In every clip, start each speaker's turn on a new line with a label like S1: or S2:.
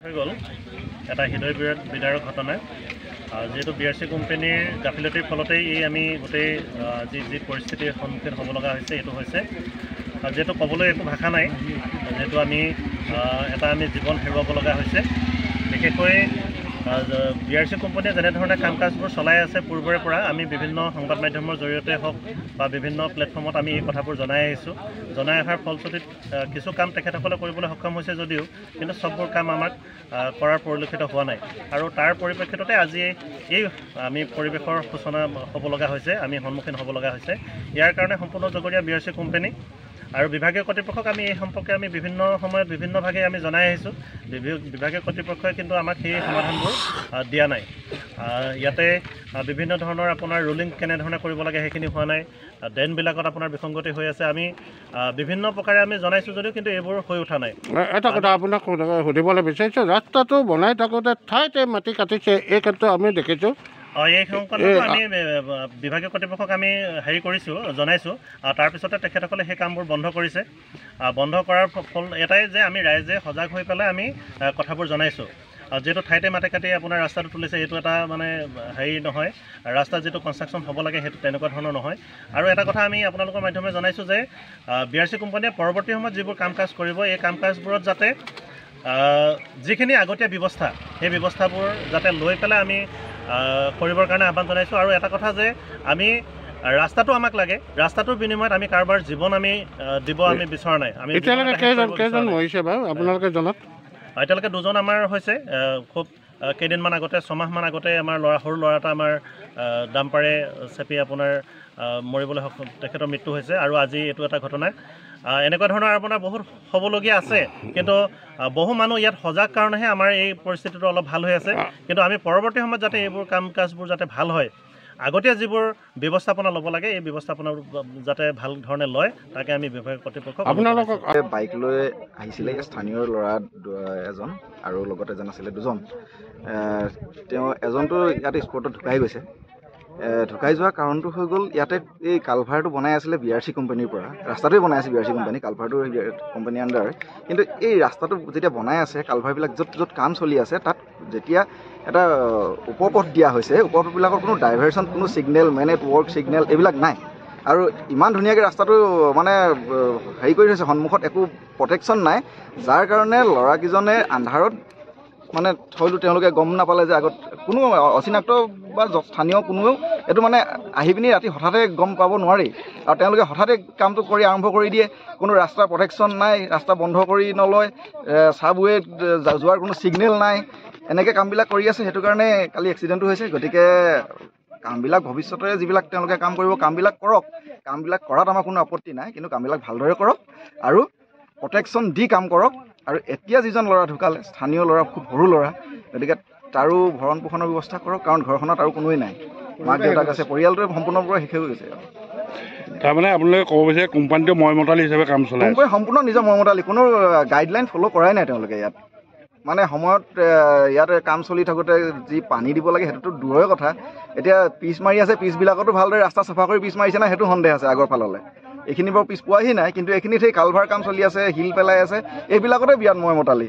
S1: হৈ গ'ল এটা হৃদয় বিদাৰক ঘটনা যেহেতু বিআৰচি কোম্পানীৰ গাফিলতিৰ ফলতেই এই আমি গোটেই যি পৰিস্থিতিৰ সন্মুখীন হ'ব লগা হৈছে এইটো হৈছে যেহেতু ক'বলৈ একো ভাষা নাই যেহেতু আমি জীৱন হেৰুৱাব লগা হৈছে বিশেষকৈ বিআৰচি কোম্পানীয়ে যেনেধৰণে কাম কাজবোৰ চলাই আছে পূৰ্বৰে পৰা আমি বিভিন্ন সংবাদ মাধ্যমৰ জৰিয়তে হওক বা বিভিন্ন প্লেটফৰ্মত আমি এই কথাবোৰ জনাই আহিছোঁ জনাই অহাৰ ফলশ্ৰুতিত কিছু কাম তেখেতসকলে কৰিবলৈ সক্ষম হৈছে যদিও কিন্তু সববোৰ কাম আমাক কৰাৰ পৰিলক্ষিত হোৱা নাই আৰু তাৰ পৰিপ্ৰেক্ষিততে আজি এই আমি পৰিৱেশৰ সূচনা হ'ব লগা হৈছে আমি সন্মুখীন হ'ব লগা হৈছে ইয়াৰ কাৰণে সম্পূৰ্ণ জগৰীয়া বিআৰচি কোম্পানী আৰু বিভাগীয় কৰ্তৃপক্ষক আমি এই সম্পৰ্কে আমি বিভিন্ন সময়ত বিভিন্ন ভাগে আমি জনাই আহিছোঁ বিভাগীয় কৰ্তৃপক্ষই কিন্তু আমাক সেই সমাধানবোৰ দিয়া নাই ইয়াতে বিভিন্ন ধৰণৰ আপোনাৰ ৰুলিং কেনেধৰণে কৰিব লাগে সেইখিনি হোৱা নাই ড্ৰেইনবিলাকত আপোনাৰ বিসংগতি হৈ আছে আমি বিভিন্ন প্ৰকাৰে আমি জনাইছোঁ যদিও কিন্তু এইবোৰ হৈ উঠা নাই
S2: এটা কথা আপোনাক সুধিবলৈ বিচাৰিছোঁ ৰাস্তাটো বনাই থাকোঁতে ঠাইতে মাটি কাটিছে এই ক্ষেত্ৰত আমি দেখিছোঁ
S1: এই সংকটটো আমি বিভাগীয় কৰ্তৃপক্ষক আমি হেৰি কৰিছোঁ জনাইছোঁ তাৰপিছতে তেখেতসকলে সেই কামবোৰ বন্ধ কৰিছে বন্ধ কৰাৰ ফল এটাই যে আমি ৰাইজে সজাগ হৈ পেলাই আমি কথাবোৰ জনাইছোঁ যেহেতু ঠাইতে মাটি কাটি আপোনাৰ ৰাস্তাটো তুলিছে এইটো এটা মানে হেৰি নহয় ৰাস্তা যিটো কনষ্ট্ৰাকশ্যন হ'ব লাগে সেইটো তেনেকুৱা ধৰণৰ নহয় আৰু এটা কথা আমি আপোনালোকৰ মাধ্যমে জনাইছোঁ যে বিআৰচি কোম্পানীয়ে পৰৱৰ্তী সময়ত যিবোৰ কাম কাজ কৰিব এই কাম কাজবোৰত যাতে যিখিনি আগতীয়া ব্যৱস্থা সেই ব্যৱস্থাবোৰ যাতে লৈ পেলাই আমি কৰিবৰ কাৰণে আহ্বান জনাইছোঁ আৰু এটা কথা যে আমি ৰাস্তাটো আমাক লাগে ৰাস্তাটোৰ বিনিময়ত আমি কাৰোবাৰ জীৱন আমি দিব আমি বিচৰা নাই আমি
S2: কেইজন মৰিছে বাৰু আপোনালোকে জনাত
S1: এতিয়ালৈকে দুজন আমাৰ হৈছে খুব কেইদিনমান আগতে ছমাহমান আগতে আমাৰ সৰু ল'ৰা এটা আমাৰ ডাম্পাৰে চেপি আপোনাৰ মৰিবলৈ তেখেতৰ মৃত্যু হৈছে আৰু আজি এইটো এটা ঘটনা এনেকুৱা ধৰণৰ আপোনাৰ বহুত হ'বলগীয়া আছে কিন্তু বহু মানুহ ইয়াত সজাগ কাৰণেহে আমাৰ এই পৰিস্থিতিটো অলপ ভাল হৈ আছে কিন্তু আমি পৰৱৰ্তী সময়ত যাতে এইবোৰ কাম কাজবোৰ যাতে ভাল হয় আগতীয়া যিবোৰ ব্যৱস্থাপনা ল'ব লাগে এই ব্যৱস্থাপনা যাতে ভাল ধৰণে লয় তাকে আমি বিভাগীয় কৰ্তৃপক্ষক
S3: আপোনালোকক বাইক লৈ আহিছিলে স্থানীয় ল'ৰা এজন আৰু লগতে এজন আছিলে দুজন তেওঁ এজনটো ইয়াতে স্পটত ঢুকাই গৈছে ঢুকাই যোৱাৰ কাৰণটো হৈ গ'ল ইয়াতে এই কালভাৰটো বনাই আছিলে বিআৰচি কোম্পানীৰ পৰা ৰাস্তাটোৱে বনাই আছে বিআৰচি কোম্পানী কালভাৰটো কোম্পানী আণ্ডাৰ কিন্তু এই ৰাস্তাটো যেতিয়া বনাই আছে কালভাৰবিলাক য'ত কাম চলি আছে তাত যেতিয়া এটা উপপথ দিয়া হৈছে উপপথবিলাকৰ কোনো ডাইভাৰশ্যন কোনো signal man at work signal এইবিলাক নাই আৰু ইমান ধুনীয়াকৈ ৰাস্তাটো মানে হেৰি কৰি থৈছে সন্মুখত একো প্ৰটেকশ্যন নাই যাৰ কাৰণে ল'ৰাকেইজনে আন্ধাৰত মানে হয়তো তেওঁলোকে গম নাপালে যে আগত কোনো অচিনাক্ত বা স্থানীয় কোনোৱেও এইটো মানে আহি পিনি ৰাতি হঠাতে গম পাব নোৱাৰি আৰু তেওঁলোকে হঠাতে কামটো কৰি আৰম্ভ কৰি দিয়ে কোনো ৰাস্তাৰ প্ৰটেকশ্যন নাই ৰাস্তা বন্ধ কৰি নলয় চাবৱে যোৱাৰ কোনো ছিগনেল নাই এনেকৈ কামবিলাক কৰি আছে সেইটো কাৰণে কালি এক্সিডেণ্টটো হৈছে গতিকে কামবিলাক ভৱিষ্যতে যিবিলাক তেওঁলোকে কাম কৰিব কামবিলাক কৰক কামবিলাক কৰাত আমাৰ কোনো আপত্তি নাই কিন্তু কামবিলাক ভালদৰে কৰক আৰু প্ৰটেকশ্যন দি কাম কৰক আৰু এতিয়া যিজন ল'ৰা ঢুকালে স্থানীয় ল'ৰা খুব সৰু ল'ৰা গতিকে তাৰো ভৰণ পোষণৰ ব্যৱস্থা কৰক কাৰণ ঘৰখনত আৰু কোনোৱেই নাই মাক দেউতাক আছে পৰিয়ালটোৱে সম্পূৰ্ণৰূপে শেষ হৈ গৈছে
S2: তাৰমানে আপোনালোকে ক'ব বিচাৰে কোম্পানীটো ময়মতালি হিচাপে কাম চলাই
S3: কোম্পানী সম্পূৰ্ণ নিজৰ ময়মতালি কোনো গাইডলাইন ফ'ল' কৰাই নাই তেওঁলোকে ইয়াত মানে সময়ত ইয়াতে কাম চলি থাকোঁতে যি পানী দিব লাগে সেইটোতো দূৰৰে কথা এতিয়া পিচ মাৰি আছে পিচবিলাকতো ভালদৰে ৰাস্তা চাফা কৰি পিচ মাৰিছে নাই সেইটো সন্দেহ আছে আগৰ ফাললৈ এইখিনি বাৰু পিছ পোৱাহি নাই কিন্তু এইখিনিত সেই কালভাৰ কাম চলি আছে শিল পেলাই আছে এইবিলাকতে বিৰাট ময়মতালি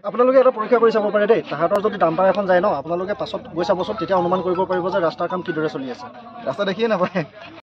S4: আপোনালোকে এটা পৰীক্ষা কৰি চাব পাৰে দেই তাহাঁতৰ যদি ডাম্পাৰ এখন যায় ন আপোনালোকে পাছত গৈ চাবচোন তেতিয়া অনুমান কৰিব পাৰিব যে ৰাস্তাৰ কাম কিদৰে চলি আছে
S3: ৰাস্তা দেখিয়ে নাপায়